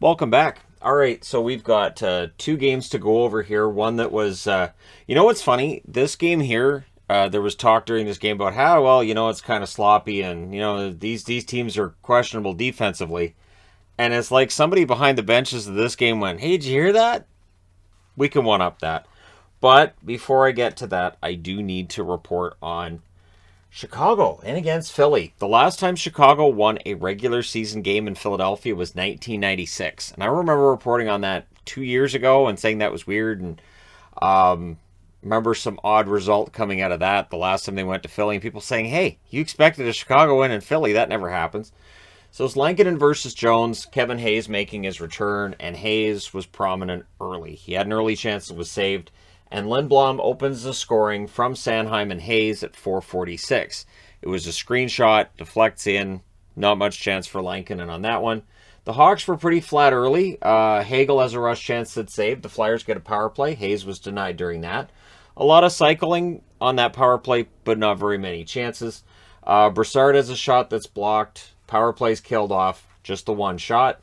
Welcome back. All right, so we've got two games to go over here. One that was, you know what's funny? This game here, there was talk during this game about how, well, it's kind of sloppy and, these teams are questionable defensively. And it's like somebody behind the benches of this game went, hey, did you hear that? We can one up that. But before I get to that, I do need to report on Chicago in against Philly. The last time Chicago won a regular season game in Philadelphia was 1996. And I remember reporting on that 2 years ago and saying that was weird. And remember some odd result coming out of that the last time they went to Philly. And people saying, hey, you expected a Chicago win in Philly. That never happens. So it's Lankinen versus Jones. Kevin Hayes making his return. And Hayes was prominent early. He had an early chance that was saved. And Lindblom opens the scoring from Sanheim and Hayes at 4:46. It was a screenshot, deflects in, not much chance for Lankinen on that one. The Hawks were pretty flat early. Hagel has a rush chance that's saved. The Flyers get a power play. Hayes was denied during that. A lot of cycling on that power play, but not very many chances. Brassard has a shot that's blocked. Power play's killed off. Just the one shot.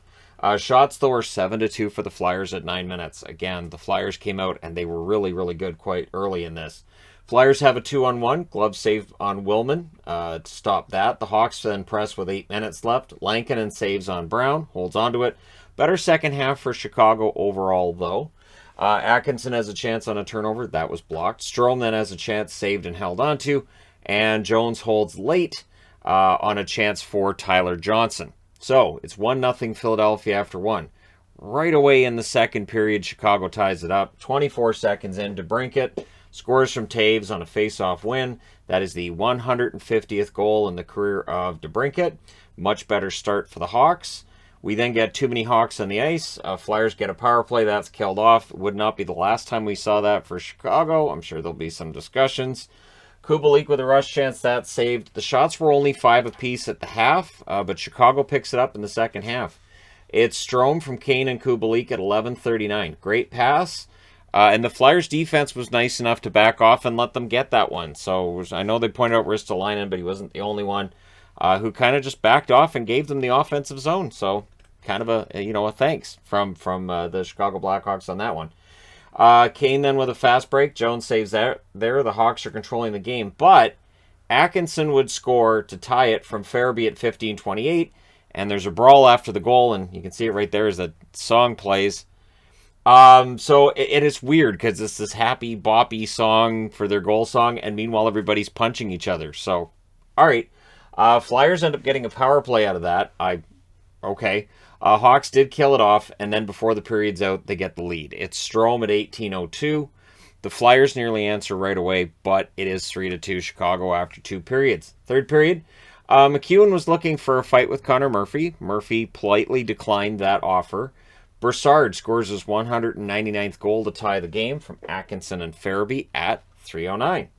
Shots, though, are 7-2 for the Flyers at 9 minutes. Again, the Flyers came out and they were really, really good quite early in this. Flyers have a 2-on-1. Glove save on Willman to stop that. The Hawks then press with 8 minutes left. Lankinen saves on Brown, holds onto it. Better second half for Chicago overall, though. Atkinson has a chance on a turnover. That was blocked. Strome then has a chance, saved and held onto. And Jones holds late on a chance for Tyler Johnson. So it's 1-0 Philadelphia after one. Right away in the second period, Chicago ties it up. 24 seconds in, DeBrincat scores from Taves on a face-off win. That is the 150th goal in the career of DeBrincat. Much better start for the Hawks. We then get too many Hawks on the ice. Flyers get a power play. That's killed off. Would not be the last time we saw that for Chicago. I'm sure there'll be some discussions. Kubalik with a rush chance, that saved. The shots were only 5 apiece at the half, but Chicago picks it up in the second half. It's Strome from Kane and Kubalik at 11:39. Great pass, and the Flyers' defense was nice enough to back off and let them get that one. So I know they pointed out Ristolainen, but he wasn't the only one who kind of just backed off and gave them the offensive zone. So kind of a thanks from the Chicago Blackhawks on that one. Kane then with a fast break. Jones saves there. The Hawks are controlling the game, but Atkinson would score to tie it from Farabee at 15:28, and there's a brawl after the goal, and you can see it right there as the song plays. So it is weird because it's this happy boppy song for their goal song, and meanwhile everybody's punching each other. So, all right, Flyers end up getting a power play out of that. Okay. Hawks did kill it off, and then before the period's out, they get the lead. It's Strome at 18:02. The Flyers nearly answer right away, but it is 3-2 Chicago after 2 periods. Third period, McEwen was looking for a fight with Connor Murphy. Murphy politely declined that offer. Brassard scores his 199th goal to tie the game from Atkinson and Farabee at 3:09.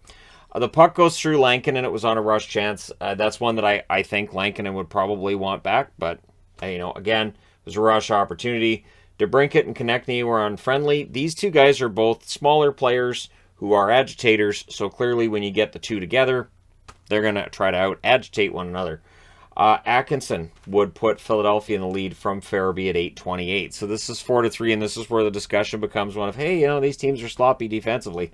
The puck goes through Lankinen, and it was on a rush chance. That's one that I think Lankinen would probably want back, but again, it was a rush opportunity. DeBrincat and Konechny were unfriendly. These two guys are both smaller players who are agitators, so clearly when you get the two together, they're going to try to out-agitate one another. Atkinson would put Philadelphia in the lead from Farabee at 8:28. So this is 4-3, and this is where the discussion becomes one of, hey, these teams are sloppy defensively.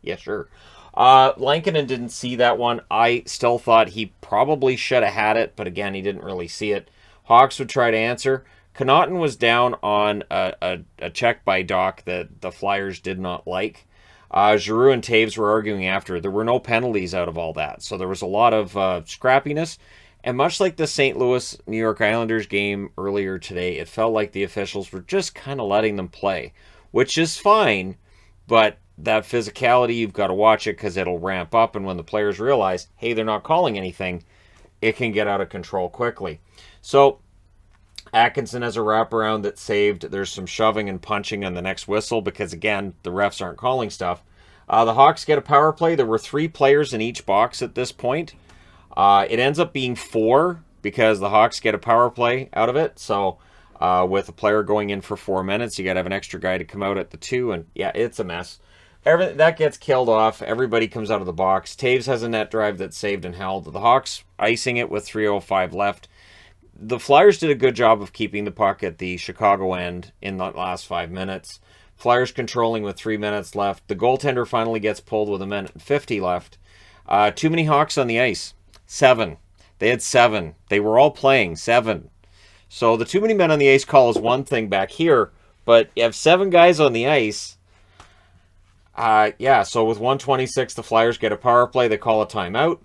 Yeah, sure. Lankinen didn't see that one. I still thought he probably should have had it, but again, he didn't really see it. Hawks would try to answer. Connaughton was down on a check by Doc that the Flyers did not like. Giroux and Taves were arguing after. There were no penalties out of all that, so there was a lot of scrappiness. And much like the St. Louis-New York Islanders game earlier today, it felt like the officials were just kind of letting them play, which is fine, but that physicality, you've got to watch it because it'll ramp up, and when the players realize, hey, they're not calling anything, it can get out of control quickly. So Atkinson has a wraparound that saved. There's some shoving and punching on the next whistle because, again, the refs aren't calling stuff. The Hawks get a power play. There were 3 players in each box at this point. It ends up being 4 because the Hawks get a power play out of it. So with a player going in for 4 minutes, you got to have an extra guy to come out at the 2. And, yeah, it's a mess. Everything that gets killed off. Everybody comes out of the box. Taves has a net drive that's saved and held. The Hawks icing it with 3:05 left. the Flyers did a good job of keeping the puck at the Chicago end in the last 5 minutes. Flyers controlling with 3 minutes left. The goaltender finally gets pulled with 1:50 left. Too many Hawks on the ice. 7. They had 7. They were all playing 7. So the too many men on the ice call is one thing back here, but you have 7 guys on the ice. So with 1:26, the Flyers get a power play. They call a timeout.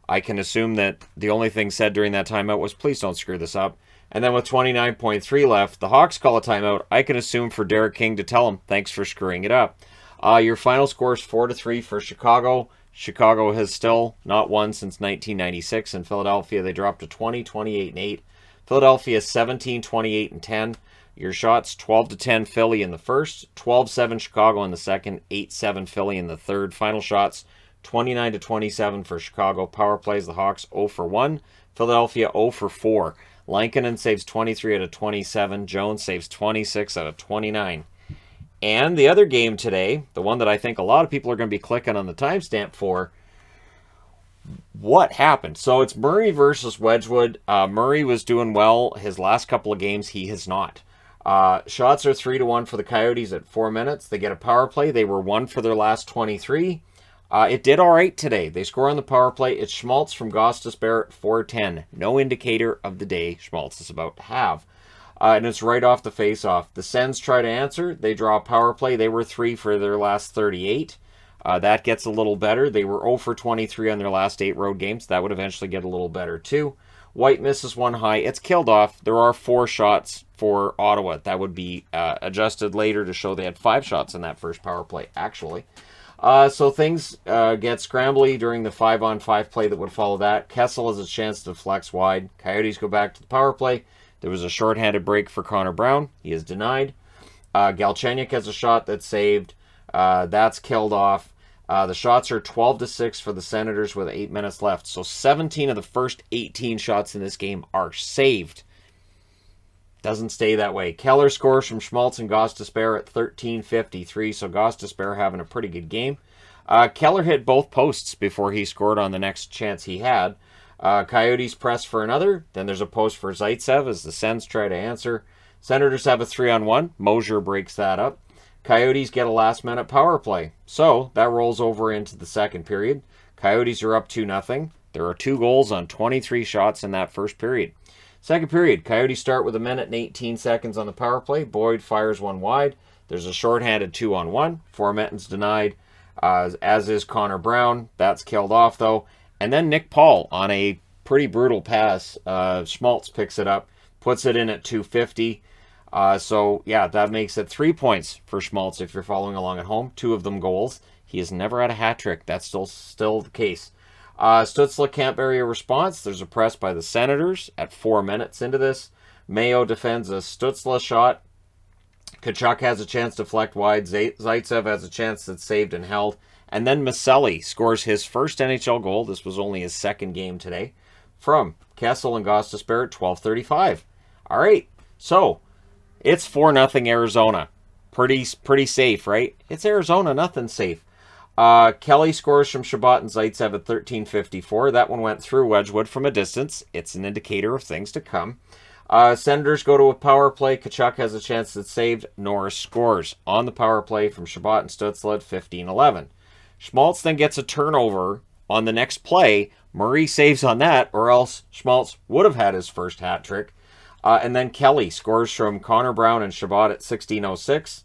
I can assume that the only thing said during that timeout was, please don't screw this up. And then with 29.3 left, the Hawks call a timeout. I can assume for Derek King to tell him, thanks for screwing it up. Your final score is 4-3 for Chicago. Chicago has still not won since 1996. In Philadelphia, they dropped to 20, 28-8. Philadelphia 17, 28-10. Your shots, 12-10 Philly in the first, 12-7 Chicago in the second, 8-7 Philly in the third. Final shots, 29-27 for Chicago. Power plays, the Hawks 0 for 1. Philadelphia 0 for 4. Lankinen saves 23 out of 27. Jones saves 26 out of 29. And the other game today, the one that I think a lot of people are going to be clicking on the timestamp for, what happened? So it's Murray versus Wedgwood. Murray was doing well his last couple of games. He has not. Shots are 3-1 for the Coyotes at 4 minutes. They get a power play. They were 1 for their last 23. It did all right today. They score on the power play. It's Schmaltz from Gostisbehere at 4:10. No indicator of the day Schmaltz is about to have. And it's right off the face-off. The Sens try to answer. They draw a power play. They were 3 for their last 38. That gets a little better. They were 0 for 23 on their last 8 road games. That would eventually get a little better too. White misses one high. It's killed off. There are 4 shots for Ottawa. That would be adjusted later to show they had 5 shots in that first power play, actually. So things get scrambly during the 5-on-5 play that would follow that. Kessel has a chance to flex wide. Coyotes go back to the power play. There was a shorthanded break for Connor Brown. He is denied. Galchenyuk has a shot that's saved. That's killed off. The shots are 12-6 for the Senators with 8 minutes left. So 17 of the first 18 shots in this game are saved. Doesn't stay that way. Keller scores from Schmaltz and Gostisbehere at 13:53, so Gostisbehere having a pretty good game. Keller hit both posts before he scored on the next chance he had. Coyotes press for another. Then there's a post for Zaitsev as the Sens try to answer. Senators have a 3-on-1. Mosier breaks that up. Coyotes get a last-minute power play. So that rolls over into the second period. Coyotes are up 2-0. There are 2 goals on 23 shots in that first period. Second period, Coyotes start with 1:18 on the power play. Boyd fires one wide. There's a shorthanded 2-on-1. Formenton's denied, as is Connor Brown. That's killed off, though. And then Nick Paul on a pretty brutal pass. Schmaltz picks it up, puts it in at 250. That makes it 3 points for Schmaltz if you're following along at home. 2 of them goals. He has never had a hat trick. That's still the case. Stützle can't bury a response. There's a press by the Senators at 4 minutes into this. Mayo defends a Stützle shot. Tkachuk has a chance to deflect wide. Zaitsev has a chance that's saved and held. And then Maselli scores his first NHL goal. This was only his second game today. From Kessel and Gostisbehere at 12:35. All right, so it's 4-0 Arizona. Pretty safe, right? It's Arizona, nothing safe. Kelly scores from Chabot and Zaitsev at 13:54. That one went through Wedgwood from a distance. It's an indicator of things to come. Senators go to a power play. Tkachuk has a chance that's saved. Norris scores on the power play from Chabot and Stützle at 15:11. Schmaltz then gets a turnover on the next play. Murray saves on that, or else Schmaltz would have had his first hat trick. And then Kelly scores from Connor Brown and Chabot at 16:06.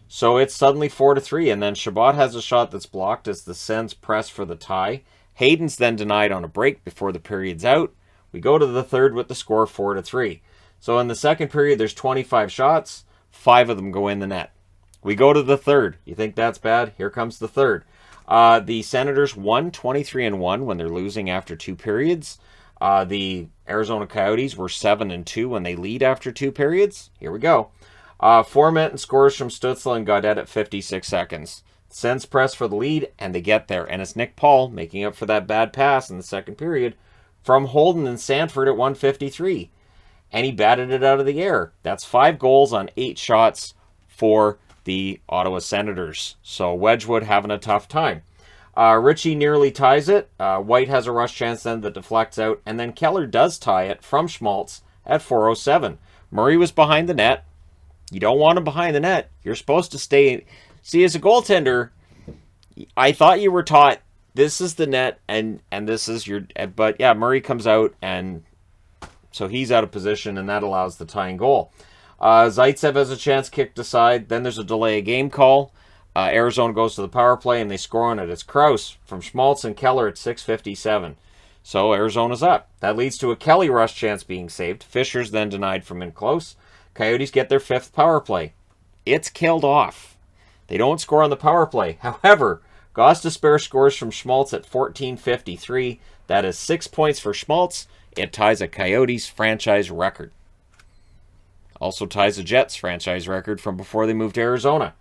So it's suddenly 4-3, and then Chabot has a shot that's blocked as the Sens press for the tie. Hayden's then denied on a break before the period's out. We go to the third with the score 4-3. So in the second period, there's 25 shots. 5 of them go in the net. We go to the third. You think that's bad? Here comes the third. The Senators won 23-1 when they're losing after 2 periods. The Arizona Coyotes were 7-2 when they lead after 2 periods. Here we go. Formenton scores from Stützle and Gaudette at 56 seconds. Sens press for the lead, and they get there. And it's Nick Paul making up for that bad pass in the second period from Holden and Sanford at 1:53. And he batted it out of the air. That's 5 goals on 8 shots for the Ottawa Senators. So Wedgwood having a tough time. Ritchie nearly ties it. White has a rush chance then that deflects out. And then Keller does tie it from Schmaltz at 4:07. Murray was behind the net. You don't want him behind the net. You're supposed to stay. See, as a goaltender, I thought you were taught this is the net and this is your. But yeah, Murray comes out, and so he's out of position, and that allows the tying goal. Zaitsev has a chance kicked aside. Then there's a delay of game call. Arizona goes to the power play, and they score on it. It's Krause from Schmaltz and Keller at 6:57. So Arizona's up. That leads to a Kelly rush chance being saved. Fisher's then denied from in close. Coyotes get their 5th power play. It's killed off. They don't score on the power play. However, Gostisbehere scores from Schmaltz at 14:53. That is 6 points for Schmaltz. It ties a Coyotes franchise record. Also ties a Jets franchise record from before they moved to Arizona.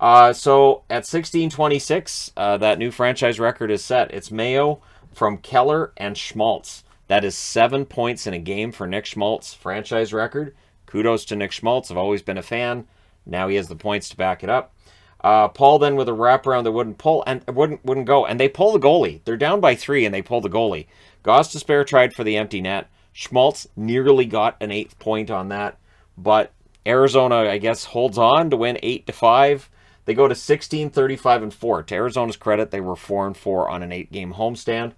So at 16:26, that new franchise record is set. It's Mayo from Keller and Schmaltz. That is 7 points in a game for Nick Schmaltz, franchise record. Kudos to Nick Schmaltz. I've always been a fan. Now he has the points to back it up. Paul then with a wraparound that wouldn't pull and wouldn't go, and they pull the goalie. They're down by 3 and they pull the goalie. Gostisbehere tried for the empty net. Schmaltz nearly got an 8th point on that, but Arizona, I guess, holds on to win 8-5. They go to 16, 35, and 4. To Arizona's credit, they were 4-4 on an 8-game homestand.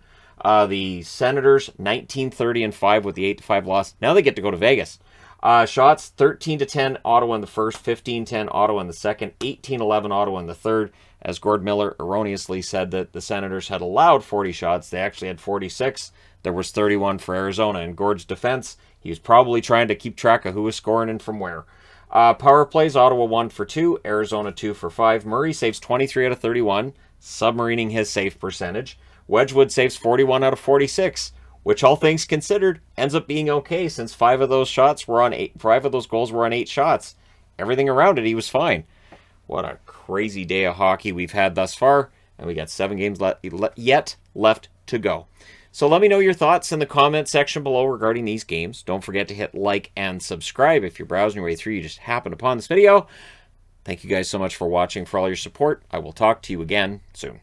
The Senators 19, 30, and 5 with the 8-5 loss. Now they get to go to Vegas. Shots 13-10 Ottawa in the first, 15-10 Ottawa in the second, 18-11 Ottawa in the third. As Gord Miller erroneously said that the Senators had allowed 40 shots, they actually had 46. There was 31 for Arizona. In Gord's defense, he was probably trying to keep track of who was scoring and from where. Power plays, Ottawa 1 for 2, Arizona 2 for 5. Murray saves 23 out of 31, submarining his save percentage. Wedgwood saves 41 out of 46, which all things considered ends up being okay since 5 of those goals were on 8 shots. Everything around it, he was fine. What a crazy day of hockey we've had thus far, and we got 7 games yet left to go. So let me know your thoughts in the comment section below regarding these games. Don't forget to hit like and subscribe if you're browsing your way through. You just happened upon this video. Thank you guys so much for watching, for all your support. I will talk to you again soon.